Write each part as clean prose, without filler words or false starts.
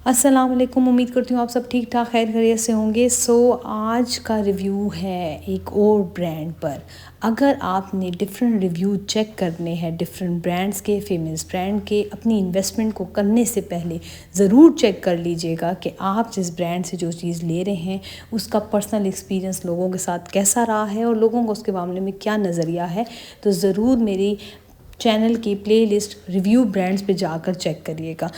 अस्सलाम वालेकुम। उम्मीद करती हूँ आप सब ठीक ठाक खैर खैरियत से होंगे। आज का रिव्यू है एक और ब्रांड पर। अगर आपने डिफरेंट रिव्यू चेक करने हैं डिफरेंट ब्रांड्स के, फेमस ब्रांड के, अपनी इन्वेस्टमेंट को करने से पहले ज़रूर चेक कर लीजिएगा कि आप जिस ब्रांड से जो चीज़ ले रहे हैं उसका पर्सनल एक्सपीरियंस लोगों के साथ कैसा रहा है और लोगों को उसके मामले में क्या नज़रिया है। तो ज़रूर मेरी चैनल की प्लेलिस्ट रिव्यू ब्रांड्स पे जाकर चेक करिएगा।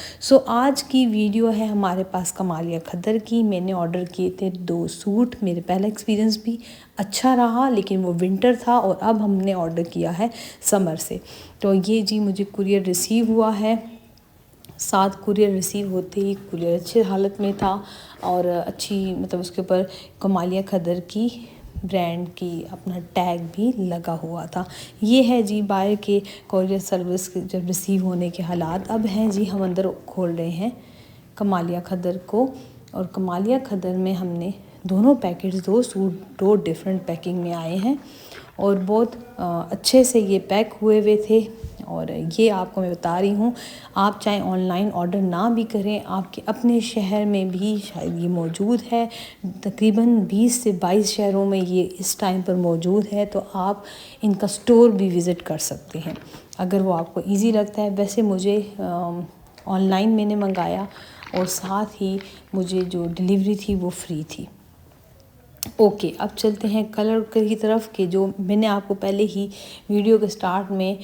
आज की वीडियो है हमारे पास कमालिया खद्दर की। मैंने ऑर्डर किए थे 2 सूट। मेरे पहला एक्सपीरियंस भी अच्छा रहा, लेकिन वो विंटर था और अब हमने ऑर्डर किया है समर से। तो ये जी मुझे कुरियर रिसीव हुआ है। 7 कुरियर रिसीव होते ही कुरियर अच्छी हालत में था और अच्छी मतलब उसके ऊपर कमालिया खद्दर की ब्रांड की अपना टैग भी लगा हुआ था। ये है जी बाहर के कुरियर सर्विस के जब रिसीव होने के हालात। अब हैं जी हम अंदर खोल रहे हैं कमालिया खद्दर को, और कमालिया खद्दर में हमने दोनों पैकेट्स 2 सूट 2 डिफरेंट पैकिंग में आए हैं और बहुत अच्छे से ये पैक हुए थे। और ये आपको मैं बता रही हूँ, आप चाहे ऑनलाइन ऑर्डर ना भी करें, आपके अपने शहर में भी शायद ये मौजूद है। तकरीबन 20 से 22 शहरों में ये इस टाइम पर मौजूद है, तो आप इनका स्टोर भी विज़िट कर सकते हैं अगर वो आपको इजी लगता है। वैसे मुझे ऑनलाइन मैंने मंगाया और साथ ही मुझे जो डिलीवरी थी वो फ्री थी। ओके, अब चलते हैं कलर की तरफ कि जो मैंने आपको पहले ही वीडियो के स्टार्ट में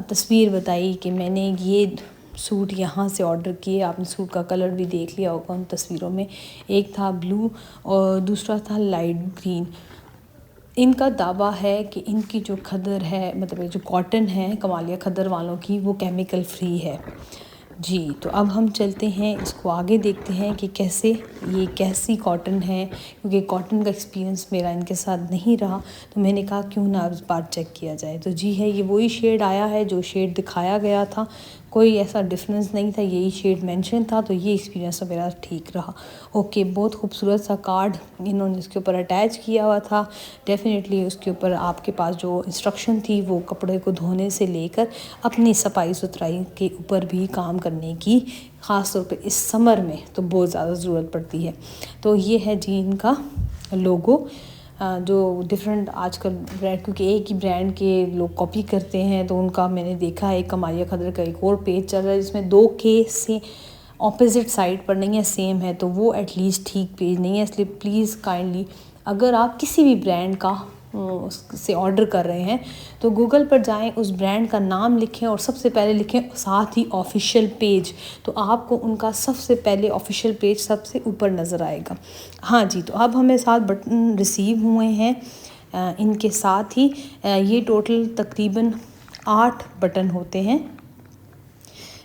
तस्वीर बताई कि मैंने ये सूट यहाँ से ऑर्डर किए। आपने सूट का कलर भी देख लिया होगा उन तस्वीरों में। एक था ब्लू और दूसरा था लाइट ग्रीन। इनका दावा है कि इनकी जो खद्दर है, मतलब जो कॉटन है कमालिया खद्दर वालों की, वो केमिकल फ्री है जी। तो अब हम चलते हैं, इसको आगे देखते हैं कि कैसी कॉटन है, क्योंकि कॉटन का एक्सपीरियंस मेरा इनके साथ नहीं रहा, तो मैंने कहा क्यों ना इस बार चेक किया जाए। तो जी है, ये वही शेड आया है जो शेड दिखाया गया था, कोई ऐसा डिफरेंस नहीं था, यही शेड मेंशन था, तो ये एक्सपीरियंस मेरा ठीक रहा। ओके, बहुत खूबसूरत सा कार्ड इन्होंने इसके ऊपर अटैच किया हुआ था। डेफिनेटली उसके ऊपर आपके पास जो इंस्ट्रक्शन थी वो कपड़े को धोने से लेकर अपनी सफाई सुथराई के ऊपर भी काम करने की, ख़ास तौर पे इस समर में तो बहुत ज़्यादा ज़रूरत पड़ती है। तो ये है जी इनका लोगो, जो डिफरेंट आजकल ब्रांड, क्योंकि एक ही ब्रांड के लोग कॉपी करते हैं, तो उनका मैंने देखा है कमालिया खद्दर का एक और पेज चल रहा है जिसमें 2 केस से ऑपोजिट साइड पर नहीं है, सेम है, तो वो एटलीस्ट ठीक पेज नहीं है। इसलिए प्लीज़ काइंडली अगर आप किसी भी ब्रांड का से ऑर्डर कर रहे हैं तो गूगल पर जाएं, उस ब्रांड का नाम लिखें और सबसे पहले लिखें साथ ही ऑफिशियल पेज, तो आपको उनका सबसे पहले ऑफिशियल पेज सबसे ऊपर नज़र आएगा। हाँ जी, तो अब हमें 7 बटन रिसीव हुए हैं इनके साथ ही। ये टोटल तकरीबन 8 बटन होते हैं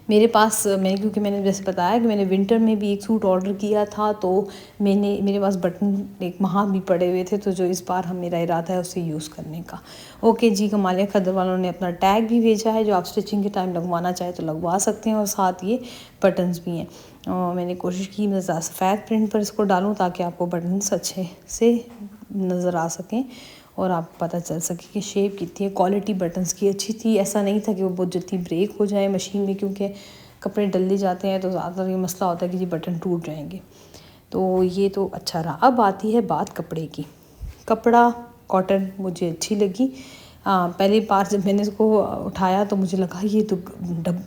मेरे पास। क्योंकि मैंने जैसे बताया कि मैंने विंटर में भी एक सूट ऑर्डर किया था, तो मेरे पास बटन एक वहाँ भी पड़े हुए थे, तो जो इस बार मेरा इरादा है उसे यूज़ करने का। ओके जी, कमालिया खद्दर वालों ने अपना टैग भी भेजा है, जो आप स्टिचिंग के टाइम लगवाना चाहे तो लगवा सकते हैं, और साथ ये बटन्स भी हैं। मैंने कोशिश की मैं सफ़ेद प्रिंट पर इसको डालूँ ताकि आपको बटन्स अच्छे से नज़र आ सकें और आप पता चल सके कि शेप कितनी है। क्वालिटी बटन्स की अच्छी थी, ऐसा नहीं था कि वो बहुत जल्दी ब्रेक हो जाए मशीन में, क्योंकि कपड़े डलने जाते हैं तो ज़्यादातर ये मसला होता है कि जी बटन टूट जाएंगे। तो ये तो अच्छा रहा। अब आती है बात कपड़े की। कपड़ा कॉटन मुझे अच्छी लगी। पहली बार जब मैंने इसको उठाया तो मुझे लगा ये तो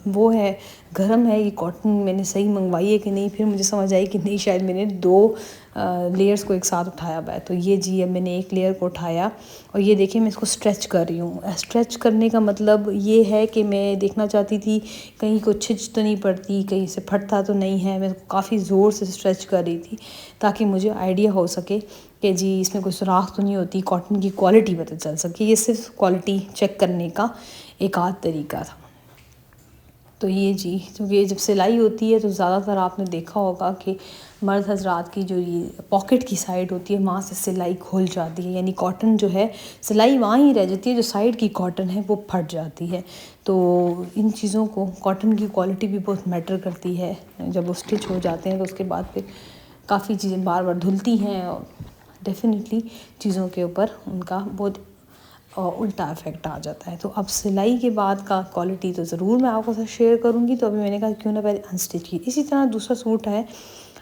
वो है, गर्म है, ये कॉटन मैंने सही मंगवाई है कि नहीं। फिर मुझे समझ आई कि नहीं, शायद मैंने 2 लेयर्स को एक साथ उठाया हुआ है। तो ये जी अब मैंने एक लेयर को उठाया और ये देखिए मैं इसको स्ट्रेच कर रही हूँ। स्ट्रेच करने का मतलब ये है कि मैं देखना चाहती थी कहीं को छिच तो नहीं पड़ती, कहीं से फटता तो नहीं है। मैं काफ़ी ज़ोर से स्ट्रेच कर रही थी ताकि मुझे आइडिया हो सके कि जी इसमें कोई सुराख तो नहीं होती, कॉटन की क्वालिटी पता चल सके। ये सिर्फ क्वालिटी चेक करने का एक आध तरीका था। तो ये जी, क्योंकि ये जब सिलाई होती है तो ज़्यादातर आपने देखा होगा कि मर्द हजरात की जो ये पॉकेट की साइड होती है वहाँ से सिलाई खुल जाती है, यानी कॉटन जो है सिलाई वहाँ ही रह जाती है, जो साइड की कॉटन है वो फट जाती है। तो इन चीज़ों को, कॉटन की क्वालिटी भी बहुत मैटर करती है। जब वो स्टिच हो जाते हैं तो उसके बाद फिर काफ़ी चीज़ें बार बार धुलती हैं और डेफिनेटली चीज़ों के ऊपर उनका बहुत उल्टा इफ़ेक्ट आ जाता है। तो अब सिलाई के बाद का क्वालिटी तो ज़रूर मैं आपके साथ शेयर करूँगी। तो अभी मैंने कहा क्यों ना पहले अनस्टिच की। इसी तरह दूसरा सूट है,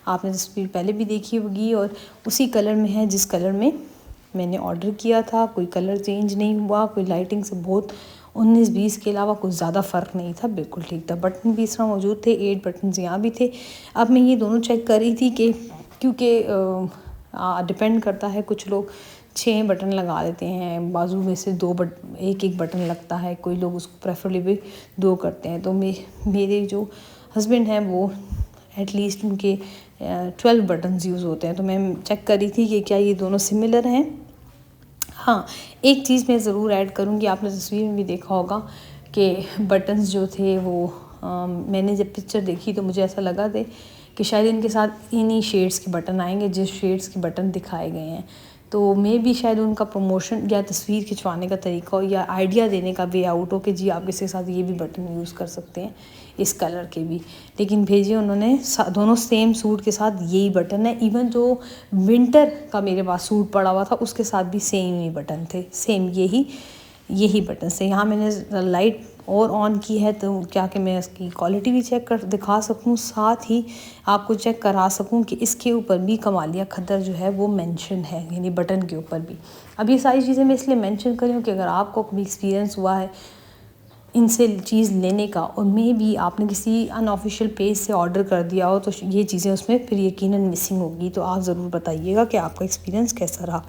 आपने तस्वीर पहले भी देखी होगी और उसी कलर में है जिस कलर में मैंने ऑर्डर किया था। कोई कलर चेंज नहीं हुआ, कोई लाइटिंग से बहुत 19-20 के अलावा कुछ ज़्यादा फ़र्क नहीं था, बिल्कुल ठीक था। बटन भी इस तरह मौजूद थे, 8 बटन यहाँ भी थे। अब मैं ये दोनों चेक कर रही थी कि क्योंकि डिपेंड करता है, कुछ लोग 6 बटन लगा देते हैं, बाजू में से 2 एक बटन लगता है, कोई लोग उसको प्रेफरली भी 2 करते हैं। तो मेरे जो हस्बैंड हैं वो एटलीस्ट उनके 12 बटन्स यूज़ होते हैं। तो मैं चेक कर रही थी कि क्या ये दोनों सिमिलर हैं। हाँ, एक चीज़ मैं ज़रूर ऐड करूँगी, आपने तस्वीर में भी देखा होगा कि बटन्स जो थे वो मैंने जब पिक्चर देखी तो मुझे ऐसा लगा था कि शायद इनके साथ इन्हीं शेड्स के बटन आएंगे जिस शेड्स के बटन दिखाए गए हैं। तो मे भी शायद उनका प्रमोशन या तस्वीर खिंचवाने का तरीका हो या आइडिया देने का वे आउट हो कि जी आप इसके साथ ये भी बटन यूज़ कर सकते हैं, इस कलर के भी। लेकिन भेजिए उन्होंने दोनों सेम सूट के साथ यही बटन है। इवन जो विंटर का मेरे पास सूट पड़ा हुआ था उसके साथ भी सेम ही बटन थे, सेम यही बटन थे। यहाँ मैंने लाइट और ऑन की है तो क्या कि मैं इसकी क्वालिटी भी चेक कर दिखा सकूं, साथ ही आपको चेक करा सकूं कि इसके ऊपर भी कमालिया खद्दर जो है वो मेंशन है, यानी बटन के ऊपर भी। अब ये सारी चीज़ें मैं इसलिए मेंशन कर रही हूँ कि अगर आपको कभी एक्सपीरियंस हुआ है इनसे चीज़ लेने का और मे भी आपने किसी अनऑफिशियल पेज से ऑर्डर कर दिया हो तो ये चीज़ें उसमें फिर यकीनन मिसिंग होगी। तो आप ज़रूर बताइएगा कि आपका एक्सपीरियंस कैसा रहा।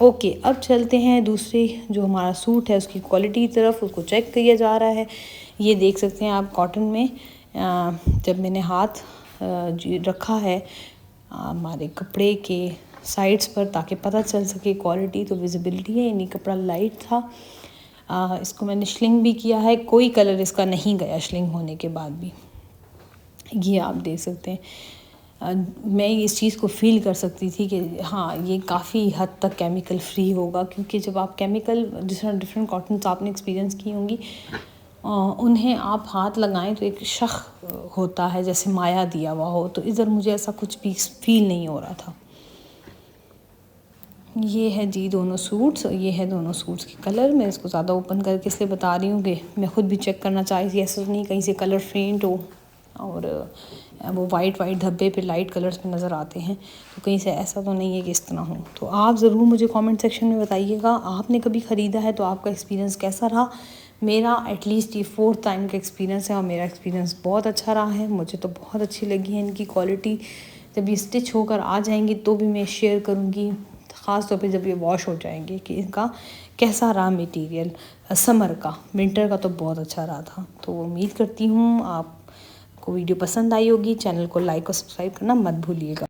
ओके, अब चलते हैं दूसरी जो हमारा सूट है उसकी क्वालिटी की तरफ, उसको चेक किया जा रहा है। ये देख सकते हैं आप कॉटन में जब मैंने हाथ रखा है हमारे कपड़े के साइड्स पर ताकि पता चल सके क्वालिटी, तो विजिबिलिटी है, यानी कपड़ा लाइट था। इसको मैंने श्लिंग भी किया है, कोई कलर इसका नहीं गया श्लिंग होने के बाद भी, ये आप देख सकते हैं। मैं इस चीज़ को फ़ील कर सकती थी कि हाँ ये काफ़ी हद तक केमिकल फ्री होगा, क्योंकि जब आप केमिकल डिफरेंट कॉटन्स आपने एक्सपीरियंस की होंगी उन्हें आप हाथ लगाएं तो एक शख होता है जैसे माया दिया हुआ हो। तो इधर मुझे ऐसा कुछ भी फील नहीं हो रहा था। ये है जी दोनों सूट्स, ये है दोनों सूट्स के कलर। मैं इसको ज़्यादा ओपन करके इसलिए बता रही हूँ कि मैं ख़ुद भी चेक करना चाह रही थी, ऐसा तो नहीं कहीं से कलर फेंट हो और वो वाइट धब्बे पे लाइट कलर्स में नज़र आते हैं, तो कहीं से ऐसा तो नहीं है कि इस तरह हो। तो आप ज़रूर मुझे कमेंट सेक्शन में बताइएगा आपने कभी ख़रीदा है तो आपका एक्सपीरियंस कैसा रहा। मेरा एटलीस्ट ये 4th टाइम का एक्सपीरियंस है और मेरा एक्सपीरियंस बहुत अच्छा रहा है। मुझे तो बहुत अच्छी लगी है इनकी क्वालिटी। जब ये स्टिच होकर आ जाएंगी तो भी मैं शेयर करूँगी, ख़ास तौर पे जब ये वॉश हो जाएंगे, कि इनका कैसा रहा मटेरियल। समर का, विंटर का तो बहुत अच्छा रहा था। तो उम्मीद करती हूँ आपको वीडियो पसंद आई होगी। चैनल को लाइक और सब्सक्राइब करना मत भूलिएगा।